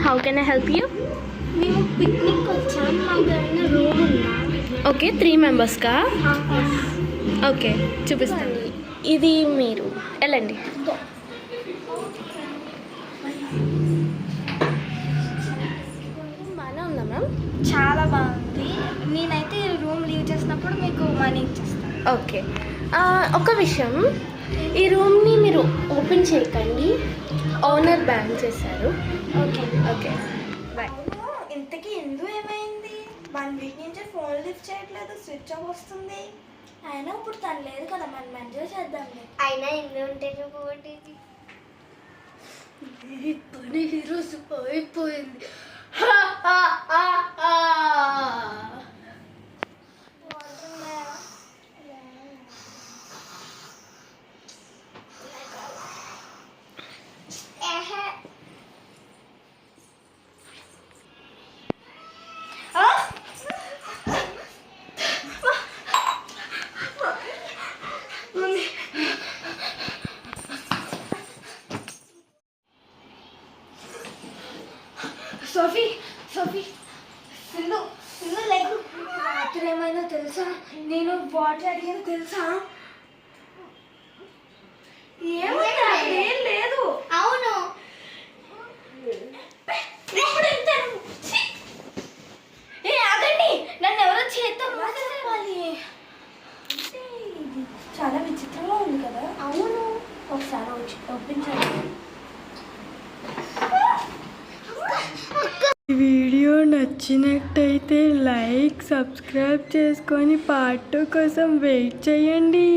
How can I help you? మేము picnic వచ్చాం, మాకు ఏమైనా రూమ్ ఉందా? ఓకే, 3 మెంబర్స్కా? ఓకే, చూపిస్తాను. ఇది మీరు వెళ్ళండి. బాగానే ఉందా మ్యామ్? చాలా బాగుంది. నేనైతే రూమ్ లీవ్ చేసినప్పుడు మీకు మనీ ఇచ్చేస్తాను. ఓకే, ఒక విషయం, ఈ రూమ్ని మీరు ఓపెన్ చేయకండి, ఓనర్ బ్యాన్ చేశారు. Okay okay, bye. ఇంతకీ ఎందుకు ఏమైంది? 1 వీక్ నుంచి ఫోన్ లిఫ్ట్ చేయట్లేదు, స్విచ్ ఆఫ్ వస్తుంది. అయినా ఇప్పుడు తను లేదు కదా, మనం ఎంజాయ్ చేద్దాం. అయినా ఎందుకు ఉంటే పోటీది పని ఈరోజు అయిపోయింది. సోఫీ సోఫీ సింధు సింధు లేదు. రాత్రి ఏమైనా తెలుసా? నేను బాటిల్ అడిగాను తెలుసా? ఏమైనా ఏం లేదు. అవును, ఆగండి, నన్ను ఎవరో చేత్తో మాట్లాడాలి. చాలా విచిత్రంగా ఉంది కదా. అవును, ఒకసారి వచ్చి ఒప్పించండి. వీడియో నచ్చినట్టయితే లైక్, సబ్స్క్రైబ్ చేసుకొని పార్ట్ 2 కోసం వెయిట్ చేయండి.